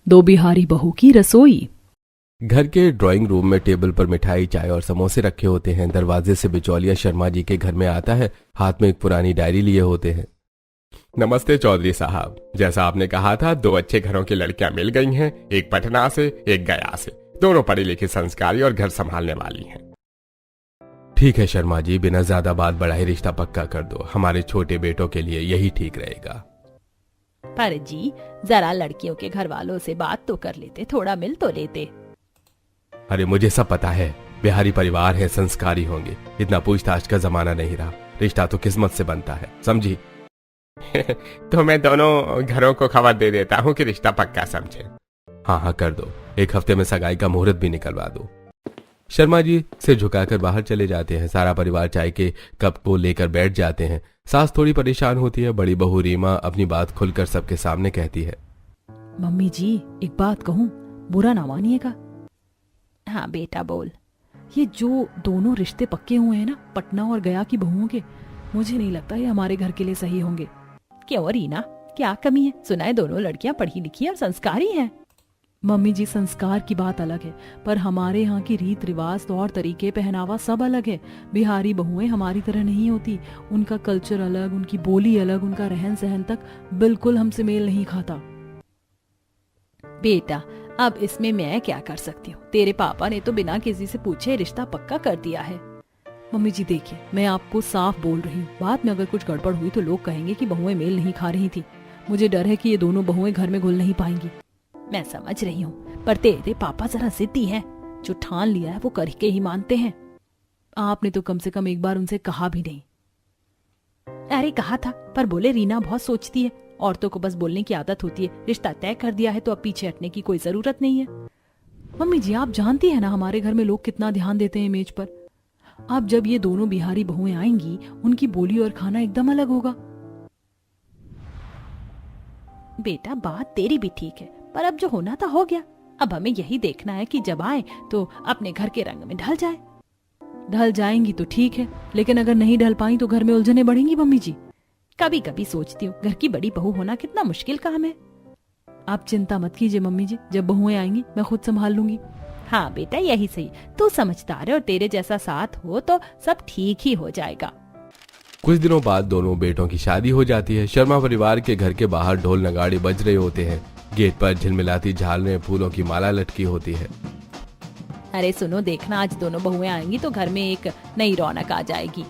दो बिहारी बहू की रसोई। घर के ड्राइंग रूम में टेबल पर मिठाई, चाय और समोसे रखे होते हैं। दरवाजे से बिचौलिया शर्मा जी के घर में आता है, हाथ में एक पुरानी डायरी लिए होते हैं। नमस्ते चौधरी साहब, जैसा आपने कहा था, दो अच्छे घरों की लड़कियां मिल गई हैं, एक पटना से एक गया से। दोनों पढ़ी लिखी, संस्कारी और घर संभालने वाली हैं। ठीक है शर्मा जी, बिना ज्यादा बात बढ़ाए रिश्ता पक्का कर दो। हमारे छोटे बेटों के लिए यही ठीक रहेगा। पर जी, जरा लड़कियों के घर वालों से बात तो कर लेते, थोड़ा मिल तो लेते। अरे मुझे सब पता है, बिहारी परिवार है, संस्कारी होंगे। इतना पूछताछ का जमाना नहीं रहा। रिश्ता तो किस्मत से बनता है, समझी? तो मैं दोनों घरों को खबर दे देता हूँ कि रिश्ता पक्का समझे। हाँ हाँ कर दो, एक हफ्ते में सगाई का मुहूर्त भी निकलवा दो। शर्मा जी सिर झुकाकर बाहर चले जाते हैं। सारा परिवार चाय के कप को लेकर बैठ जाते हैं। सास थोड़ी परेशान होती है। बड़ी बहू रीमा अपनी बात खुलकर सबके सामने कहती है। मम्मी जी, एक बात कहूँ, बुरा ना मानिएगा। हाँ बेटा बोल। ये जो दोनों रिश्ते पक्के हुए हैं ना, पटना और गया की बहुओं के, मुझे नहीं लगता ये हमारे घर के लिए सही होंगे। क्यों रीना, क्या कमी है? सुना है दोनों लड़कियां पढ़ी लिखी और संस्कारी हैं। मम्मी जी, संस्कार की बात अलग है, पर हमारे यहाँ की रीत रिवाज, तौर तरीके, पहनावा सब अलग है। बिहारी बहुएं हमारी तरह नहीं होती। उनका कल्चर अलग, उनकी बोली अलग, उनका रहन सहन तक बिल्कुल हमसे मेल नहीं खाता। बेटा, अब इसमें मैं क्या कर सकती हूँ? तेरे पापा ने तो बिना किसी से पूछे रिश्ता पक्का कर दिया है। मम्मी जी देखिए, मैं आपको साफ बोल रही हूँ, बाद में अगर कुछ गड़बड़ हुई तो लोग कहेंगे कि बहुएं मेल नहीं खा रही थी। मुझे डर है कि ये दोनों बहुएं घर में घुल नहीं पाएंगी। मैं समझ रही हूँ, पर तेरे पापा जरा जिद्दी हैं। जो ठान लिया है वो करके ही मानते हैं। आपने तो कम से कम एक बार उनसे कहा भी नहीं। अरे कहा था, पर बोले रीना बहुत सोचती है। औरतों को बस बोलने की आदत होती है। रिश्ता तय कर दिया है तो अब पीछे हटने की कोई जरूरत नहीं है। मम्मी जी, आप जानती है ना हमारे घर में लोग कितना ध्यान देते हैं इमेज पर। अब जब ये दोनों बिहारी बहुएं आएंगी, उनकी बोली और खाना एकदम अलग होगा। बेटा, बात तेरी भी ठीक है, पर अब जो होना था हो गया। अब हमें यही देखना है कि जब आए तो अपने घर के रंग में ढल जाए। ढल जाएंगी तो ठीक है, लेकिन अगर नहीं ढल पाई तो घर में उलझने बढ़ेंगी। मम्मी जी, कभी कभी सोचती हूँ घर की बड़ी बहू होना कितना मुश्किल काम है। आप चिंता मत कीजिए मम्मी जी, जब बहुएं आएंगी मैं खुद संभाल लूंगी। हाँ बेटा, यही सही। तू समझदार है और तेरे जैसा साथ हो तो सब ठीक ही हो जाएगा। कुछ दिनों बाद दोनों बेटों की शादी हो जाती है। शर्मा परिवार के घर के बाहर ढोल नगाड़े बज रहे होते हैं। गेट पर झिलमिलाती झालरें, फूलों की माला लटकी होती है। अरे सुनो, देखना आज दोनों बहुएं आएंगी तो घर में एक नई रौनक आ जाएगी।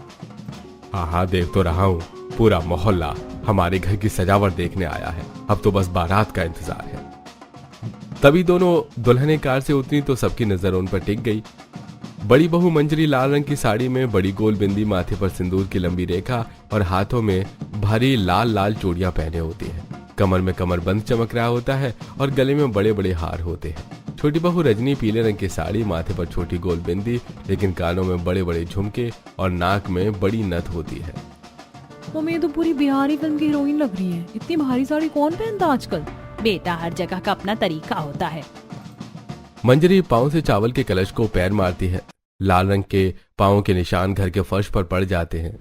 हाँ हाँ देख तो रहा हूँ, पूरा मोहल्ला हमारे घर की सजावट देखने आया है। अब तो बस बारात का इंतजार है। तभी दोनों दुल्हने कार से उतरी तो सबकी नजर उन पर टिक गई। बड़ी बहू मंजरी लाल रंग की साड़ी में, बड़ी गोल बिंदी, माथे पर सिंदूर की लंबी रेखा और हाथों में भारी लाल लाल चूड़ियां पहने होती है। कमर में कमरबंद चमक रहा होता है और गले में बड़े बड़े हार होते हैं। छोटी बहू रजनी पीले रंग की साड़ी, माथे पर छोटी गोल बिंदी, लेकिन कानों में बड़े बड़े झुमके और नाक में बड़ी नथ होती है। मम्मी, ये तो पूरी बिहारी फिल्म की हीरोइन लग रही है। इतनी भारी साड़ी कौन पहनता आजकल? बेटा, हर जगह का अपना तरीका होता है। मंजरी पाँव से चावल के कलश को पैर मारती है। लाल रंग के पाँव के निशान घर के फर्श पर पड़ जाते हैं।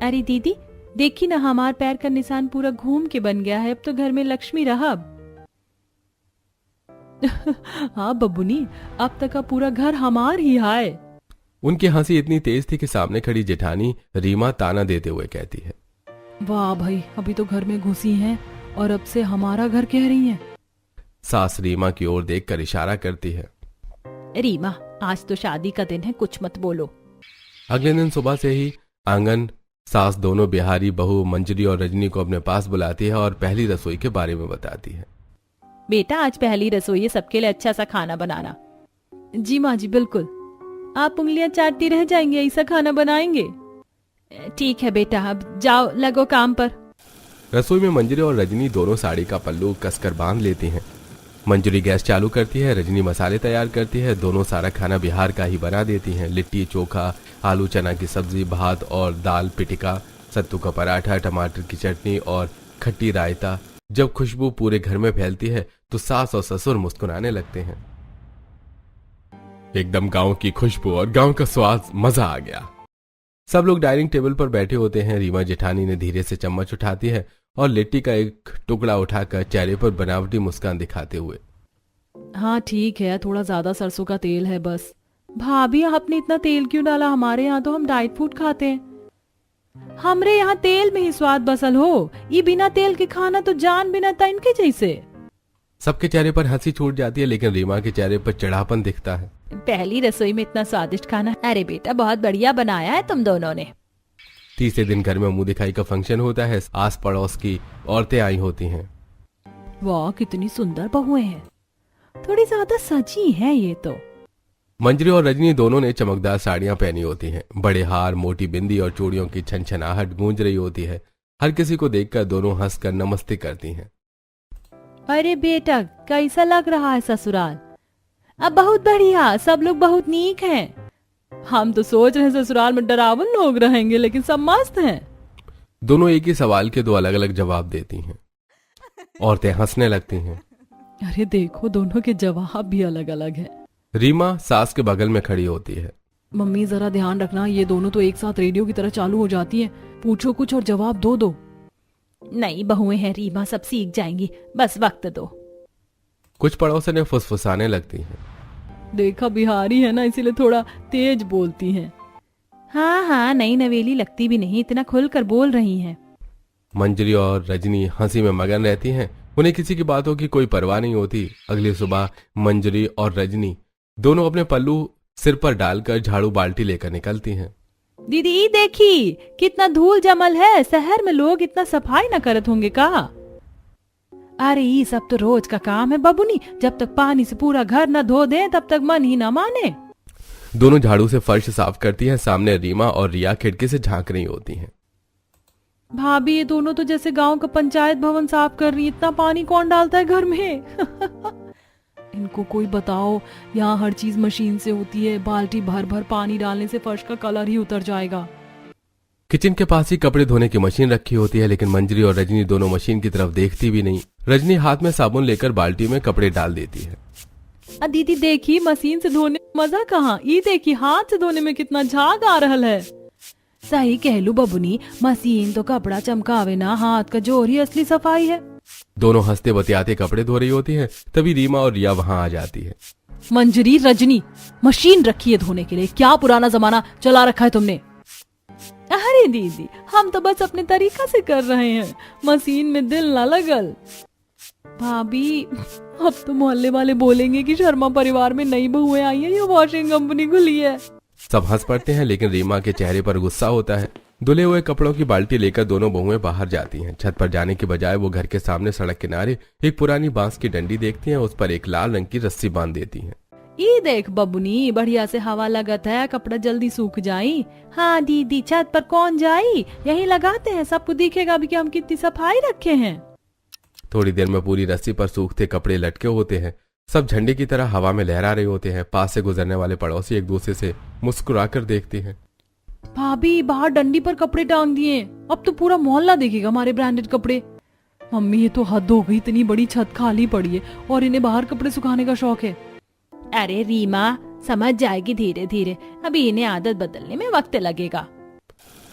अरे दीदी, देखी ना, हमार पैर का निशान पूरा घूम के बन गया है। अब तो घर में लक्ष्मी रहा। हाँ बब्बुनी, अब तक का पूरा घर हमार ही है। उनकी हंसी इतनी तेज थी कि सामने खड़ी जेठानी रीमा ताना देते हुए कहती है। वाह भाई, अभी तो घर में घुसी हैं और अब से हमारा घर कह रही हैं। सास रीमा की ओर देखकर इशारा करती है। रीमा, आज तो शादी का दिन है, कुछ मत बोलो। अगले दिन सुबह से ही आंगन सास दोनों बिहारी बहू मंजरी और रजनी को अपने पास बुलाती है और पहली रसोई के बारे में बताती है। बेटा, आज पहली रसोई है, सबके लिए अच्छा सा खाना बनाना। जी माँ जी, बिल्कुल। आप उंगलियां चाटती रह जाएंगे, ऐसा खाना बनाएंगे। ठीक है बेटा, अब जाओ, लगो काम पर। रसोई में मंजरी और रजनी दोनों साड़ी का पल्लू कसकर बांध लेती हैं। मंजरी गैस चालू करती है, रजनी मसाले तैयार करती है। दोनों सारा खाना बिहार का ही बना देती हैं। लिट्टी चोखा, आलू चना की सब्जी, भात और दाल पिटिका, सत्तू का पराठा, टमाटर की चटनी और खट्टी रायता। जब खुशबू पूरे घर में फैलती है तो सास और ससुर मुस्कुराने लगते हैं। एकदम गांव की खुशबू और गांव का स्वाद, मजा आ गया। सब लोग डाइनिंग टेबल पर बैठे होते हैं। रीमा जेठानी ने धीरे से चम्मच उठाती है और लिट्टी का एक टुकड़ा उठाकर चेहरे पर बनावटी मुस्कान दिखाते हुए। हाँ ठीक है, थोड़ा ज्यादा सरसों का तेल है बस। भाभी आपने इतना तेल क्यों डाला? हमारे यहाँ तो हम डाइट फूड खाते हैं। हमरे यहाँ तेल में ही स्वाद बसल हो, ये बिना तेल के खाना तो जान बिना था इनके जैसे। सबके चेहरे पर हंसी छूट जाती है, लेकिन रीमा के चेहरे पर चिढ़ापन दिखता है। पहली रसोई में इतना स्वादिष्ट खाना, अरे बेटा बहुत बढ़िया बनाया है तुम दोनों ने। तीसरे दिन घर में मुंह दिखाई का फंक्शन होता है। आस पड़ोस की औरतें आई होती हैं। वाह कितनी सुंदर बहुएं हैं, थोड़ी ज्यादा सजी है ये तो। मंजरी और रजनी दोनों ने चमकदार साड़ियां पहनी होती हैं। बड़े हार, मोटी बिंदी और चूड़ियों की छनछनाहट गूंज रही होती है। हर किसी को देखकर दोनों हंसकर नमस्ते करती हैं। अरे बेटा कैसा लग रहा है ससुराल? अब बहुत बढ़िया, सब लोग बहुत नीक हैं। हम तो सोच रहे हैं ससुराल में डरावन लोग रहेंगे, लेकिन सब मस्त हैं। दोनों एक ही सवाल के दो अलग अलग जवाब देती हैं। औरतें हंसने लगती हैं। अरे देखो दोनों के जवाब भी अलग अलग हैं। रीमा सास के बगल में खड़ी होती है। मम्मी जरा ध्यान रखना, ये दोनों तो एक साथ रेडियो की तरह चालू हो जाती हैं। पूछो कुछ और जवाब दो दो। नई बहुएं हैं रीमा, सब सीख जाएंगी, बस वक्त दो। कुछ पड़ोसन ने फुसफुसाने लगती हैं। देखा बिहारी है ना, इसीलिए थोड़ा तेज बोलती हैं। हाँ हाँ, नई नवेली लगती भी नहीं, इतना खुलकर बोल रही हैं। मंजरी और रजनी हंसी में मगन रहती हैं। उन्हें किसी की बातों की कोई परवाह नहीं होती। अगली सुबह मंजरी और रजनी दोनों अपने पल्लू सिर पर डालकर झाड़ू बाल्टी लेकर निकलती हैं। दीदी देखी कितना धूल जमल है, शहर में लोग इतना सफाई न करत होंगे का? अरे ये सब तो रोज का काम है बबुनी, जब तक पानी से पूरा घर न धो दे तब तक मन ही न माने। दोनों झाड़ू से फर्श साफ करती हैं। सामने रीमा और रिया खिड़की से झांक रही होती हैं। भाभी ये दोनों तो जैसे गांव का पंचायत भवन साफ कर रही, इतना पानी कौन डालता है घर में? इनको कोई बताओ, यहाँ हर चीज मशीन से होती है, बाल्टी भर भर पानी डालने से फर्श का कलर ही उतर जाएगा। किचन के पास ही कपड़े धोने की मशीन रखी होती है, लेकिन मंजरी और रजनी दोनों मशीन की तरफ देखती भी नहीं। रजनी हाथ में साबुन लेकर बाल्टी में कपड़े डाल देती है। दीदी देखी मशीन से धोने में मजा कहाँ, ये देखी हाथ से धोने में कितना झाग आ रहा है। सही कहलू बबुनी, मशीन तो कपड़ा चमकावे ना, हाथ का जोर ही असली सफाई है। दोनों हंसते बतियाते कपड़े धो रही होती हैं। तभी रीमा और रिया वहां आ जाती है। मंजरी रजनी, मशीन रखी है धोने के लिए, क्या पुराना जमाना चला रखा है तुमने? अरे दीदी हम तो बस अपने तरीका से कर रहे हैं, मशीन में दिल ना लगल। भाभी अब तो मोहल्ले वाले बोलेंगे कि शर्मा परिवार में नई बहुएं आई है या वॉशिंग कंपनी खुली है। सब हंस पड़ते हैं, लेकिन रीमा के चेहरे पर गुस्सा होता है। धुले हुए कपड़ों की बाल्टी लेकर दोनों बहुएं बाहर जाती हैं। छत पर जाने की बजाय वो घर के सामने सड़क किनारे एक पुरानी बांस की डंडी देखती हैं। उस पर एक लाल रंग की रस्सी बांध देती हैं। ये देख बबुनी, बढ़िया से हवा लगत है, कपड़ा जल्दी सूख जाई। हाँ दीदी छत पर कौन जाई, यही लगाते हैं, सबको दिखेगा भी कि हम कितनी सफाई रखे हैं। थोड़ी देर में पूरी रस्सी पर सूखते कपड़े लटके होते हैं। सब झंडे की तरह हवा में लहरा रहे होते हैं। पास से गुजरने वाले पड़ोसी एक दूसरे से मुस्कुराकर देखते हैं। भाभी बाहर डंडी पर कपड़े टांग दिए, अब तो पूरा मोहल्ला देखेगा हमारे ब्रांडेड कपड़े। मम्मी ये तो हद हो गई, इतनी बड़ी छत खाली पड़ी है और इन्हें बाहर कपड़े सुखाने का शौक है। अरे रीमा समझ जाएगी धीरे धीरे, अभी इन्हें आदत बदलने में वक्त लगेगा।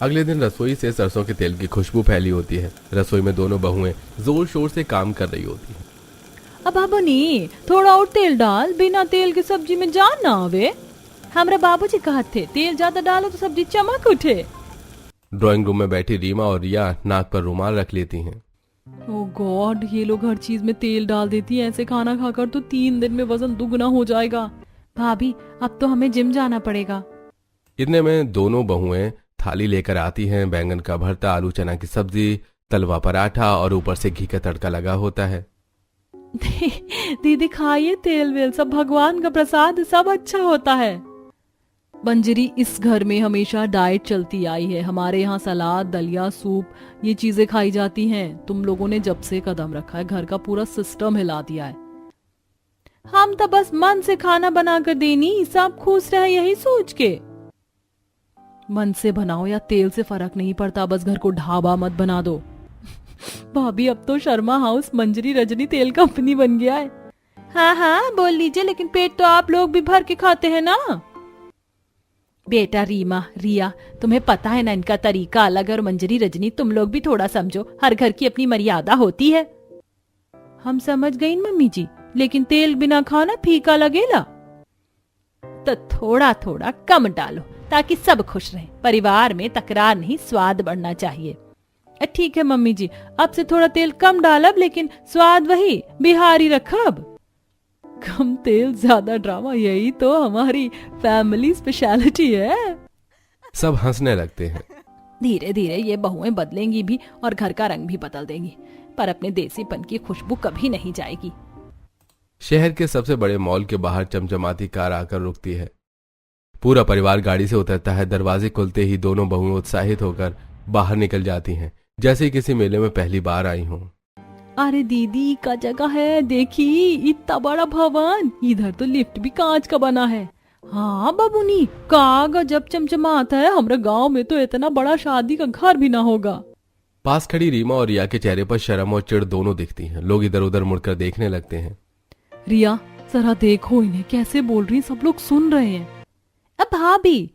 अगले दिन रसोई से सरसों के तेल की खुशबू फैली होती है। रसोई में दोनों बहुएं जोर शोर से काम कर रही होती हैं। अब बनी थोड़ा और तेल डाल, बिना तेल के सब्जी में जान ना आवे। हमारे बाबूजी कहते थे तेल ज्यादा डालो तो सब्जी चमक उठे। ड्राइंग रूम में बैठी रीमा और रिया नाक पर रुमाल रख लेती हैं। ओह गॉड, ये लोग हर चीज में तेल डाल देती हैं, ऐसे खाना खाकर तो 3 दिन में वजन दुगना हो जाएगा। भाभी अब तो हमें जिम जाना पड़ेगा। इतने में दोनों बहुएं थाली लेकर आती हैं। बैंगन का भरता, आलू चना की सब्जी, तलवा पराठा और ऊपर से घी का तड़का लगा होता है। दीदी खाइए, तेल वेल सब भगवान का प्रसाद, सब अच्छा होता है। मंजरी इस घर में हमेशा डाइट चलती आई है। हमारे यहाँ सलाद, दलिया, सूप ये चीजें खाई जाती हैं। तुम लोगों ने जब से कदम रखा है घर का पूरा सिस्टम हिला दिया है। हम तो बस मन से खाना बनाकर देनी, सब खुश रहे यही सोच के। मन से बनाओ या तेल से फर्क नहीं पड़ता, बस घर को ढाबा मत बना दो। भाभी अब तो शर्मा हाउस मंजरी रजनी तेल कंपनी बन गया है। हाँ हाँ बोल लीजिए, लेकिन पेट तो आप लोग भी भर के खाते हैं ना। बेटा रीमा, रिया, तुम्हें पता है ना इनका तरीका अलग है। और मंजरी, रजनी, तुम लोग भी थोड़ा समझो, हर घर की अपनी मर्यादा होती है। हम समझ गई मम्मी जी, लेकिन तेल बिना खाना फीका लगेला। तो थोड़ा थोड़ा कम डालो ताकि सब खुश रहें। परिवार में तकरार नहीं, स्वाद बढ़ना चाहिए। ठीक है मम्मी जी, अब से थोड़ा तेल कम डालब, लेकिन स्वाद वही बिहारी रखब। कम तेल ज्यादा ड्रामा, यही तो हमारी फैमिली स्पेशलिटी है। सब हंसने लगते हैं। धीरे धीरे ये बहुएं बदलेंगी भी और घर का रंग भी बदल देंगी, पर अपने देसीपन की खुशबू कभी नहीं जाएगी। शहर के सबसे बड़े मॉल के बाहर चमचमाती कार आकर रुकती है। पूरा परिवार गाड़ी से उतरता है। दरवाजे खुलते ही दोनों बहुएं उत्साहित होकर बाहर निकल जाती हैं, जैसे किसी मेले में पहली बार आई हों। अरे दीदी का जगह है, देखी इतना बड़ा भवन, इधर तो लिफ्ट भी कांच का बना है। हाँ बाबूनी, का गजब चमचमाता है। हमारे गांव में तो इतना बड़ा शादी का घर भी ना होगा। पास खड़ी रीमा और रिया के चेहरे पर शर्म और चिढ़ दोनों दिखती हैं। लोग इधर उधर मुड़कर देखने लगते हैं। रिया, जरा देखो इन्हें कैसे बोल रही, सब लोग सुन रहे हैं। अब भाभी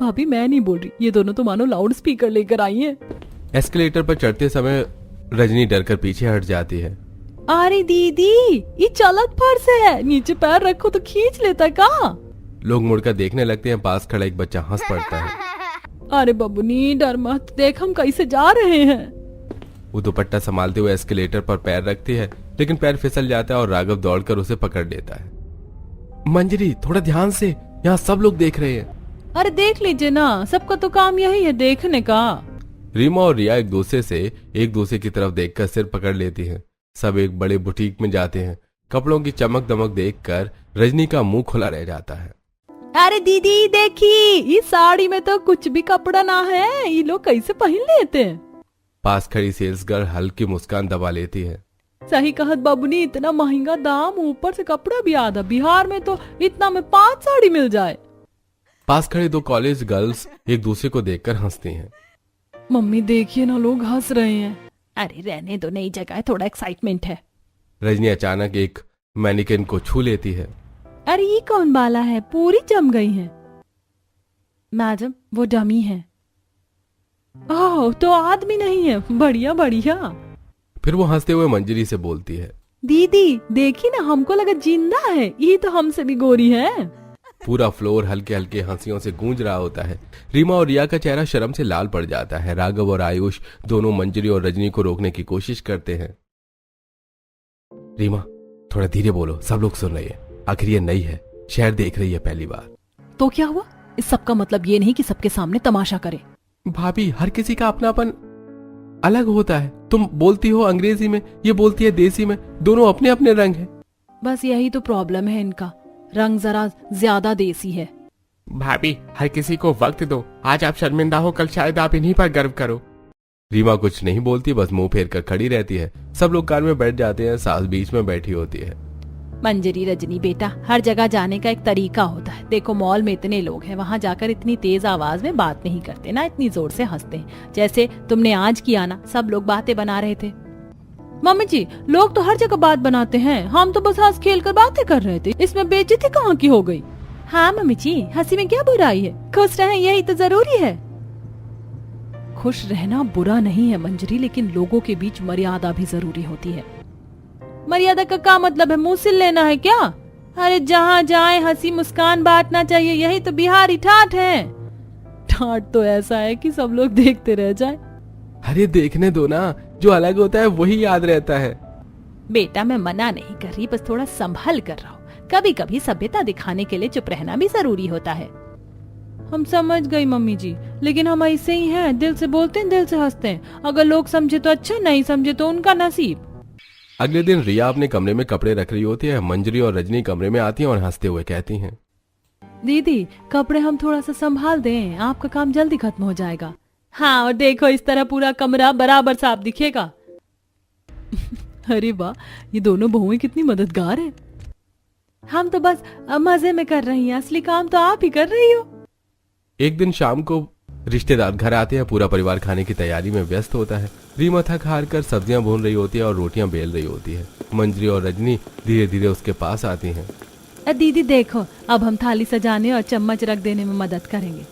भाभी मैं नहीं बोल रही, ये दोनों तो मानो लाउड स्पीकर लेकर आई हैं। एस्केलेटर पर चढ़ते समय रजनी डरकर पीछे हट जाती है। अरे दीदी, ये चलत फर्श है, नीचे पैर रखो तो खींच लेता का। लोग मुड़कर देखने लगते हैं। पास खड़ा एक बच्चा हंस पड़ता है। अरे बबुनी डर मत, देख हम कैसे जा रहे हैं। वो दुपट्टा संभालते हुए एस्केलेटर पर पैर रखती है, लेकिन पैर फिसल जाता है और राघव दौड़कर उसे पकड़ लेता है। मंजरी, थोड़ा ध्यान से, यहाँ सब लोग देख रहे हैं। अरे देख लीजिए ना, सबका तो काम यही है, देखने का। रीमा और रिया एक दूसरे की तरफ देखकर सिर पकड़ लेती हैं। सब एक बड़े बुटीक में जाते हैं। कपड़ों की चमक दमक देखकर रजनी का मुंह खुला रह जाता है। अरे दीदी देखी, इस साड़ी में तो कुछ भी कपड़ा ना है, ये लोग कैसे पहन लेते हैं। पास खड़ी सेल्स गर्ल हल्की मुस्कान दबा लेती है। सही कहत बाबूनी, इतना महंगा दाम, ऊपर से कपड़ा भी आधा। बिहार में तो इतना में 5 साड़ी मिल जाए। पास खड़े 2 कॉलेज गर्ल्स एक दूसरे को देखकर हंसती हैं। मम्मी देखिए ना, लोग हंस रहे हैं। अरे रहने दो, नई जगह है, थोड़ा एक्साइटमेंट है। रजनी अचानक एक मैनिक्विन को छू लेती है। अरे ये कौन बाला है, पूरी जम गई है। मैडम वो डमी है। ओह, तो आदमी नहीं है, बढ़िया बढ़िया। फिर वो हंसते हुए मंजरी से बोलती है, दीदी देखी ना, हमको लगा जिंदा है, ये तो हमसे भी गोरी है। पूरा फ्लोर हल्के हल्के हंसियों से गूंज रहा होता है। रीमा और रिया का चेहरा शर्म से लाल पड़ जाता है। राघव और आयुष दोनों मंजरी और रजनी को रोकने की कोशिश करते हैं। रीमा, थोड़ा धीरे बोलो, सब लोग सुन रहे हैं। आखिर ये नई है, शहर देख रही है पहली बार। तो क्या हुआ, इस सब का मतलब ये नहीं कि सबके सामने तमाशा करे। भाभी, हर किसी का अपनापन अलग होता है। तुम बोलती हो अंग्रेजी में, ये बोलती है देसी में, दोनों अपने अपने रंग हैं। बस यही तो प्रॉब्लम है इनका, रंग जरा ज्यादा देसी है। भाभी, हर किसी को वक्त दो। आज आप शर्मिंदा हो, कल शायद आप इन्हीं पर गर्व करो। रीमा कुछ नहीं बोलती, बस मुंह फेर कर खड़ी रहती है। सब लोग कार में बैठ जाते हैं। सास बीच में बैठी होती है। मंजरी, रजनी बेटा, हर जगह जाने का एक तरीका होता है। देखो मॉल में इतने लोग हैं, वहाँ जाकर इतनी तेज आवाज में बात नहीं करते ना, इतनी जोर से हंसते हैं। जैसे तुमने आज किया ना, सब लोग बातें बना रहे थे। मम्मी जी, लोग तो हर जगह बात बनाते हैं, हम तो बस हंस खेल कर बातें कर रहे थे, इसमें बेइज्जती कहाँ की हो गई। हाँ मम्मी जी, हंसी में क्या बुराई है, खुश रहें यही तो जरूरी है। खुश रहना बुरा नहीं है मंजरी, लेकिन लोगों के बीच मर्यादा भी जरूरी होती है। मर्यादा का क्या मतलब है, मुंह सिल लेना है क्या? अरे जहाँ जाए हंसी मुस्कान बांटना चाहिए, यही तो बिहारी ठाठ है। ठाठ तो ऐसा है कि सब लोग देखते रह जाए। अरे देखने दो ना, जो अलग होता है वही याद रहता है। बेटा मैं मना नहीं कर रही, बस थोड़ा संभल कर रहो। कभी कभी सभ्यता दिखाने के लिए चुप रहना भी जरूरी होता है। हम समझ गई मम्मी जी, लेकिन हम ऐसे ही हैं, दिल से बोलते हैं, दिल से हंसते हैं। अगर लोग समझे तो अच्छा, नहीं समझे तो उनका नसीब। अगले दिन रिया अपने कमरे में कपड़े रख रही होती है। मंजरी और रजनी कमरे में आती हैं और हंसते हुए कहती हैं, दीदी कपड़े हम थोड़ा सा संभाल दें, आपका काम जल्दी खत्म हो जाएगा। हाँ, और देखो इस तरह पूरा कमरा बराबर साफ दिखेगा। अरे वाह, ये दोनों बहुएं कितनी मददगार है। हम तो बस मजे में कर रही हैं, असली काम तो आप ही कर रही हो। एक दिन शाम को रिश्तेदार घर आते हैं। पूरा परिवार खाने की तैयारी में व्यस्त होता है। रीमा थक हार कर सब्जियां भून रही होती है और रोटियां बेल रही होती है। मंजरी और रजनी धीरे धीरे उसके पास आती हैं। दीदी देखो, अब हम थाली सजाने और चम्मच रख देने में मदद करेंगे,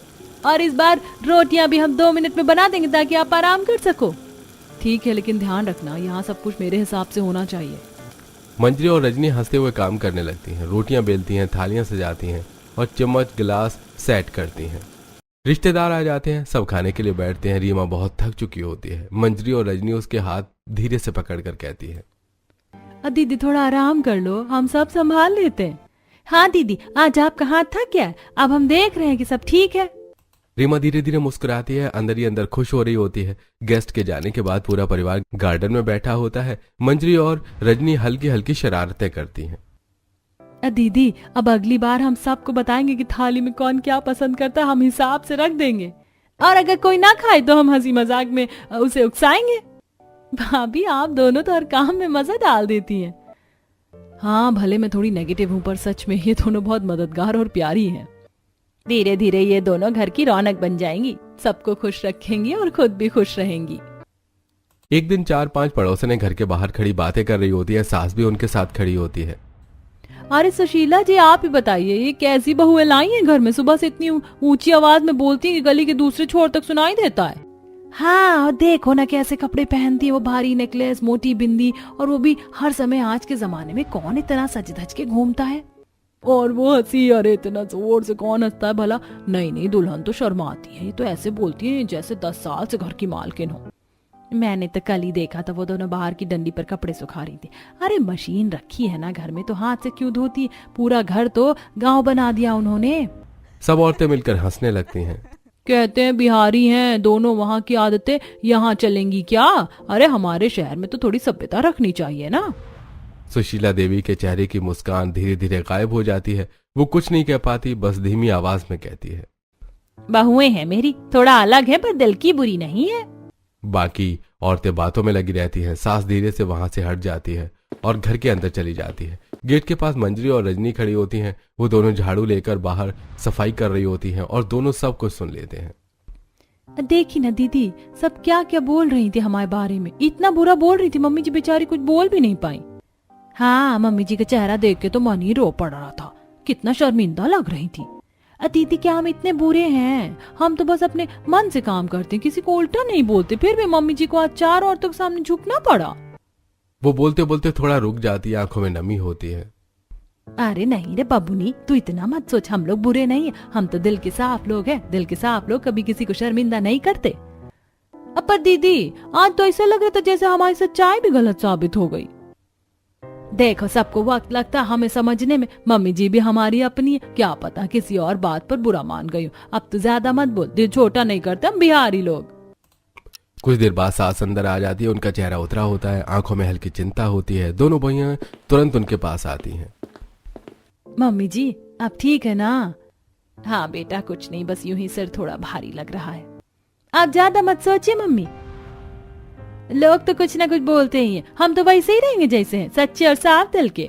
और इस बार रोटियां भी हम 2 मिनट में बना देंगे ताकि आप आराम कर सको। ठीक है, लेकिन ध्यान रखना यहाँ सब कुछ मेरे हिसाब से होना चाहिए। मंजरी और रजनी हंसते हुए काम करने लगती हैं, रोटियां बेलती हैं, थालियां सजाती हैं और चम्मच गिलास सेट करती हैं। रिश्तेदार आ जाते हैं, सब खाने के लिए बैठते हैं। रीमा बहुत थक चुकी होती है। मंजरी और रजनी उसके हाथ धीरे से पकड़कर कहती है, दीदी थोड़ा आराम कर लो, हम सब संभाल लेते हैं। हाँ दीदी, आज आपका हाथ थक गया है, अब हम देख रहे हैं कि सब ठीक है। रीमा धीरे धीरे मुस्कुराती है, अंदर ही अंदर खुश हो रही होती है। गेस्ट के जाने के बाद पूरा परिवार गार्डन में बैठा होता है। मंजरी और रजनी हल्की हल्की शरारतें करती हैं। दीदी अब अगली बार हम सबको बताएंगे कि थाली में कौन क्या पसंद करता है, हम हिसाब से रख देंगे, और अगर कोई ना खाए तो हम हंसी मजाक में उसे उकसाएंगे। भाभी आप दोनों तो हर काम में मजा डाल देती हैं। हाँ, भले मैं थोड़ी नेगेटिव हूँ, पर सच में ये दोनों बहुत मददगार और प्यारी हैं। धीरे धीरे ये दोनों घर की रौनक बन जाएंगी, सबको खुश रखेंगी और खुद भी खुश रहेंगी। एक दिन 4-5 पड़ोसने घर के बाहर खड़ी बातें कर रही होती है। सास भी उनके साथ खड़ी होती है। अरे सुशीला जी, आप ही बताइए, ये कैसी बहुएं लाई हैं घर में? सुबह से इतनी ऊंची आवाज में बोलती हैं कि गली के दूसरे छोर तक सुनाई देता है। हाँ, और देखो ना कैसे कपड़े पहनती है, वो भारी नेकलेस, मोटी बिंदी, और वो भी हर समय। आज के जमाने में कौन इतना सज धज के घूमता है? और वो हंसी, अरे इतना जोर से कौन हंसता है भला? नई नई दुल्हन तो शर्माती है, ये तो ऐसे बोलती है जैसे 10 साल से घर की मालकिन हो। मैंने तो कल ही देखा था, वो दोनों बाहर की डंडी पर कपड़े सुखा रही थी। अरे मशीन रखी है ना घर में, तो हाथ से क्यों धोती? पूरा घर तो गांव बना दिया उन्होंने। सब औरतें मिलकर हंसने लगती हैं। कहते हैं बिहारी हैं दोनों, वहाँ की आदतें यहाँ चलेंगी क्या? अरे हमारे शहर में तो थोड़ी सभ्यता रखनी चाहिए ना। सुशीला देवी के चेहरे की मुस्कान धीरे धीरे गायब हो जाती है। वो कुछ नहीं कह पाती, बस धीमी आवाज में कहती है, बहुएं हैं मेरी, थोड़ा अलग है पर दिल की बुरी नहीं है। बाकी औरतें बातों में लगी रहती हैं। सास धीरे से वहां से हट जाती है और घर के अंदर चली जाती है। गेट के पास मंजरी और रजनी खड़ी होती हैं। वो दोनों झाड़ू लेकर बाहर सफाई कर रही होती हैं और दोनों सब कुछ सुन लेते हैं। देखी ना दीदी, सब क्या क्या बोल रही थी हमारे बारे में, इतना बुरा बोल रही थी। मम्मी जी बेचारी कुछ बोल भी नहीं पाई। हाँ, मम्मी जी का चेहरा देख के तो मन ही रो पड़ रहा था, कितना शर्मिंदा लग रही थी। दीदी क्या हम इतने बुरे हैं? हम तो बस अपने मन से काम करते हैं, किसी को उल्टा नहीं बोलते। फिर भी मम्मी जी को आज 4 औरतों के सामने झुकना पड़ा। वो बोलते बोलते थोड़ा रुक जाती है, आंखों में नमी होती है। अरे नहीं रे बबुनी, तू इतना मत सोच, हम लोग बुरे नहीं है, हम तो दिल के साफ लोग हैं। दिल के साफ लोग कभी किसी को शर्मिंदा नहीं करते। पर दीदी आज तो ऐसा लग रहा था जैसे हमारी सच्चाई भी गलत साबित हो गई। देखो सबको वक्त लगता है हमें समझने में, मम्मी जी भी हमारी अपनी है, क्या पता किसी और बात पर बुरा मान गई हो। अब तो ज्यादा मत बोल, दिल छोटा नहीं करते हम बिहारी लोग। कुछ देर बाद सास अंदर आ जाती है। उनका चेहरा उतरा होता है, आंखों में हल्की चिंता होती है। दोनों बहियां तुरंत उनके पास आती हैं। मम्मी जी अब ठीक है ना? हाँ बेटा, कुछ नहीं, बस यूं ही सिर थोड़ा भारी लग रहा है। आप ज्यादा मत सोचिए मम्मी, लोग तो कुछ ना कुछ बोलते ही हैं, हम तो वैसे ही रहेंगे जैसे हैं, सच्चे और साफ दिल के।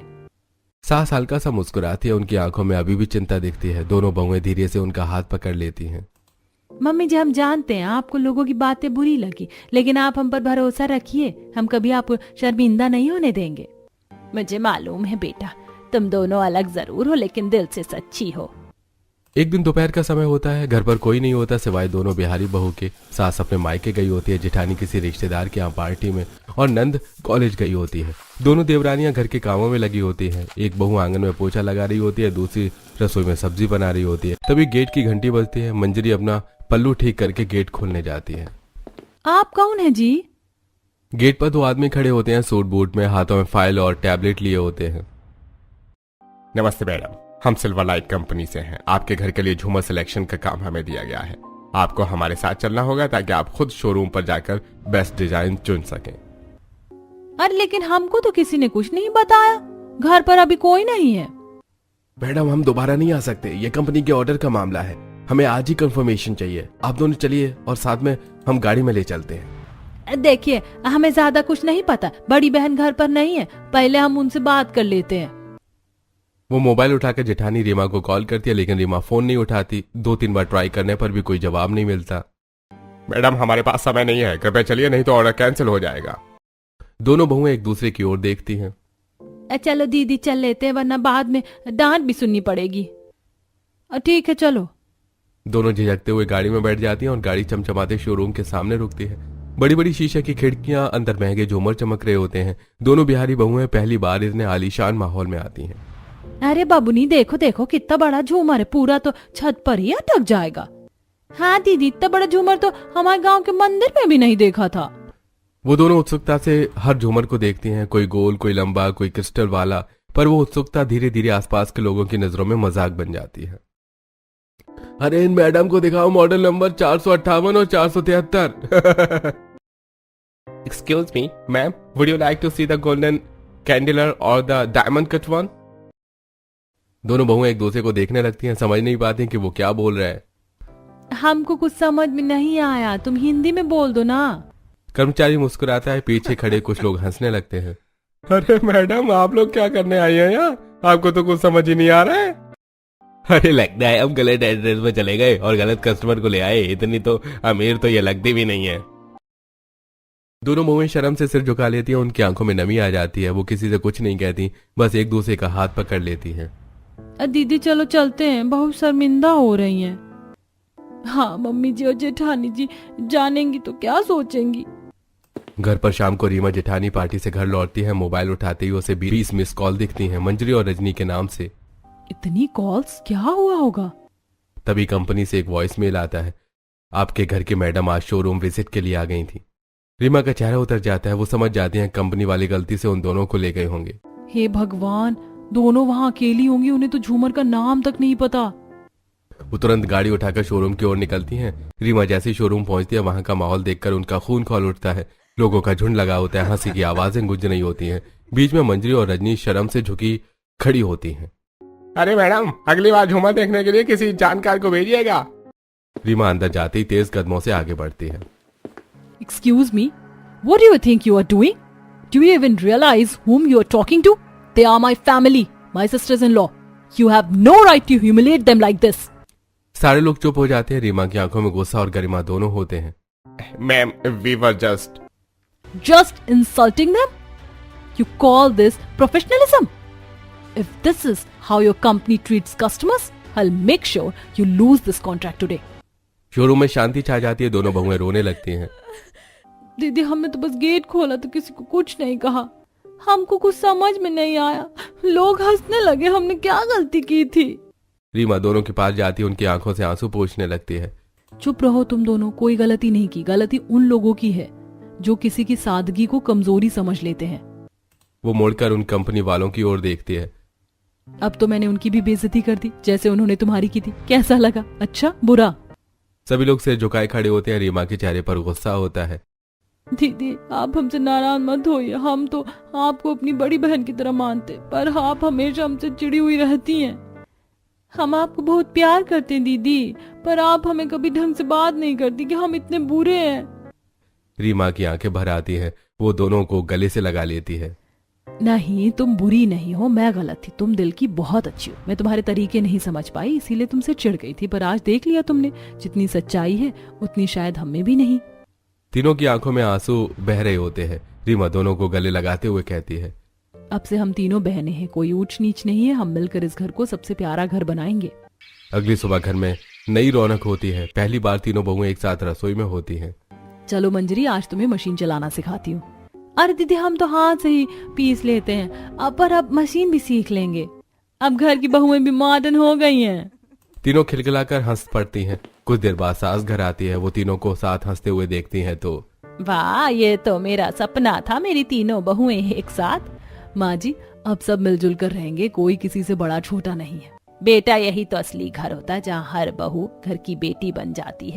सास हल्का सा मुस्कुराती है, उनकी आंखों में अभी भी चिंता दिखती है। दोनों बहुएं धीरे से उनका हाथ पकड़ लेती हैं। मम्मी जी हम जानते हैं आपको लोगों की बातें बुरी लगी, लेकिन आप हम पर भरोसा रखिए, हम कभी आपको शर्मिंदा नहीं होने देंगे। मुझे मालूम है बेटा, तुम दोनों अलग जरूर हो लेकिन दिल से सच्ची हो। एक दिन दोपहर का समय होता है। घर पर कोई नहीं होता सिवाय दोनों बिहारी बहू के। सास अपने मायके गई होती है, जेठानी किसी रिश्तेदार के यहाँ पार्टी में, और नंद कॉलेज गई होती है। दोनों देवरानियां घर के कामों में लगी होती हैं। एक बहू आंगन में पोछा लगा रही होती है, दूसरी रसोई में सब्जी बना रही होती है। तभी गेट की घंटी बजती है। मंजरी अपना पल्लू ठीक करके गेट खोलने जाती है। आप कौन है जी? गेट पर 2 आदमी खड़े होते हैं, सूट बूट में, हाथों में फाइल और टैबलेट लिए होते हैं। नमस्ते मैडम, हम सिल्वर लाइट कंपनी से हैं। आपके घर के लिए झूमर सिलेक्शन का काम हमें दिया गया है। आपको हमारे साथ चलना होगा ताकि आप खुद शोरूम पर जाकर बेस्ट डिजाइन चुन सकें। अरे लेकिन हमको तो किसी ने कुछ नहीं बताया, घर पर अभी कोई नहीं है। मैडम हम दोबारा नहीं आ सकते, ये कंपनी के ऑर्डर का मामला है, हमें आज ही कंफर्मेशन चाहिए। आप दोनों चलिए और साथ में हम गाड़ी में ले चलते हैं। देखिए हमें ज्यादा कुछ नहीं पता, बड़ी बहन घर पर नहीं है, पहले हम उनसे बात कर लेते हैं। वो मोबाइल उठाकर जेठानी रीमा को कॉल करती है, लेकिन रीमा फोन नहीं उठाती। 2-3 बार ट्राई करने पर भी कोई जवाब नहीं मिलता। मैडम हमारे पास समय नहीं है, कृपया चलिए नहीं तो ऑर्डर कैंसिल हो जाएगा। दोनों बहुएं एक दूसरे की ओर देखती हैं। चलो दीदी चल लेते हैं, वरना बाद में डांट भी सुननी पड़ेगी। ठीक है चलो। दोनों झिझकते हुए गाड़ी में बैठ जाती हैं और गाड़ी चमचमाते शोरूम के सामने रुकती है। बड़ी बड़ी शीशे की खिड़कियां, अंदर महंगे झूमर चमक रहे होते हैं। दोनों बिहारी बहुएं पहली बार इतने आलीशान माहौल में आती हैं। अरे बाबूनी देखो देखो कितना बड़ा झूमर है, पूरा तो छत पर ही अटक जाएगा। हाँ दीदी, इतना बड़ा झूमर तो हमारे गांव के मंदिर में भी नहीं देखा था। वो दोनों उत्सुकता से हर झूमर को देखती हैं, कोई गोल, कोई लंबा, कोई क्रिस्टल वाला। पर वो उत्सुकता धीरे धीरे आसपास के लोगों की नजरों में मजाक बन जाती है। अरे इन मैडम को दिखाओ मॉडल नंबर 458 और 473। Excuse me ma'am, would you like to see the golden candler और द डायमंड कट वन? दोनों बहुएं एक दूसरे को देखने लगती हैं, समझ नहीं पाती कि वो क्या बोल रहा है। हमको कुछ समझ में नहीं आया, तुम हिंदी में बोल दो ना। कर्मचारी मुस्कुराता है, पीछे खड़े कुछ लोग हंसने लगते हैं। अरे मैडम, आप लोग क्या करने आई हैं यहाँ? आपको तो कुछ समझ ही नहीं आ रहा है। अरे लगता है हम गलत एड्रेस में चले गए और गलत कस्टमर को ले आए। इतनी तो अमीर तो ये लगती भी नहीं है। दोनों बहुएं शर्म से सिर झुका लेती हैं, उनकी आंखों में नमी आ जाती है। वो किसी से कुछ नहीं कहती, बस एक दूसरे का हाथ पकड़ लेती हैं। दीदी चलो चलते हैं, बहुत शर्मिंदा हो रही हैं। हाँ मम्मी जी और जेठानी जी जानेंगी तो क्या सोचेंगी। घर पर शाम को रीमा जेठानी पार्टी से घर लौटती है। मोबाइल उठाते ही उसे 20 मिस कॉल दिखती हैं, मंजरी और रजनी के नाम से। इतनी कॉल्स, क्या हुआ होगा? तभी कंपनी से एक वॉइस मेल आता है। आपके घर की मैडम आज शोरूम विजिट के लिए आ गई थी। रीमा का चेहरा उतर जाता है। वो समझ जाती हैं कंपनी वाली गलती से उन दोनों को ले गए होंगे। हे भगवान, दोनों वहाँ अकेली होंगी, उन्हें तो झूमर का नाम तक नहीं पता। वो तुरंत गाड़ी उठाकर शोरूम की ओर निकलती हैं। रीमा जैसे ही शोरूम पहुंचती है, वहां का माहौल देखकर उनका खून खौल उठता है। लोगों का झुंड लगा होता है, हंसी की आवाजें गूंज रही होती हैं। बीच में मंजरी और रजनी शर्म से झुकी खड़ी होती हैं। अरे मैडम, अगली बार झूमर देखने के लिए किसी जानकार को भेजिएगा। रीमा अंदर जाते ही तेज कदमों से आगे बढ़ती है। Excuse me, what do you think you are doing? Do you even realize whom you are talking to? They are my family, my sisters-in-law. You have no right to humiliate them like this. सारे लोग चुप हो जाते हैं। रीमा की आंखों में गुस्सा और गरिमा दोनों होते हैं। Ma'am, we were Just insulting them? You call this professionalism? If this is how your company treats customers, I'll make sure you lose this contract today. Showroom में शांति छा जाती है। दोनों बहुएं रोने लगती हैं। दीदी हमने तो बस गेट खोला तो किसी को कुछ नहीं कहा, हमको कुछ समझ में नहीं आया, लोग हंसने लगे, हमने क्या गलती की थी। रीमा दोनों के पास जाती है, उनकी आंखों से आंसू पोंछने लगती है। चुप रहो तुम दोनों, कोई गलती नहीं की। गलती उन लोगों की है जो किसी की सादगी को कमजोरी समझ लेते हैं। वो मुड़कर उन कंपनी वालों की ओर देखती है। अब तो मैंने उनकी भी बेइज्जती कर दी जैसे उन्होंने तुम्हारी की थी। कैसा लगा, अच्छा बुरा? सभी लोग सिर झुकाए खड़े होते हैं। रीमा के चेहरे पर गुस्सा होता है। दीदी आप हमसे नाराज मत होइए, हम तो आपको अपनी बड़ी बहन की तरह मानते, पर आप हमेशा हमसे चिड़ी हुई रहती हैं। हम आपको बहुत प्यार करते हैं दीदी, पर आप हमें कभी ढंग से बात नहीं करती कि हम इतने बुरे हैं। रीमा की आंखें भर आती हैं। वो दोनों को गले से लगा लेती है। नहीं तुम बुरी नहीं हो, मैं गलत थी, तुम दिल की बहुत अच्छी हो। मैं तुम्हारे तरीके नहीं समझ पाई, इसीलिए तुमसे चिढ़ गई थी, पर आज देख लिया तुमने, जितनी सच्चाई है उतनी शायद हम में भी नहीं। तीनों की आंखों में आंसू बह रहे होते हैं। रीमा दोनों को गले लगाते हुए कहती है, अब से हम तीनों बहनें हैं, कोई ऊंच नीच नहीं है। हम मिलकर इस घर को सबसे प्यारा घर बनाएंगे। अगली सुबह घर में नई रौनक होती है। पहली बार तीनों बहुएं एक साथ रसोई में होती हैं। चलो मंजरी, आज तुम्हें मशीन चलाना सिखाती हूँ। अरे दीदी हम तो हाथ से ही पीस लेते हैं, पर अब मशीन भी सीख लेंगे। अब घर की बहुएं भी मॉडर्न हो गई हैं। तीनों खिलखिलाकर हंस पड़ती हैं। कुछ देर बाद सास घर आती है। वो तीनों को साथ हंसते हुए देखती हैं तो वाह, ये तो मेरा सपना था, मेरी तीनों बहुएं एक साथ। माँ जी अब सब मिलजुल कर रहेंगे, कोई किसी से बड़ा छोटा नहीं है। बेटा यही तो असली घर होता है, जहाँ हर बहू घर की बेटी बन जाती है।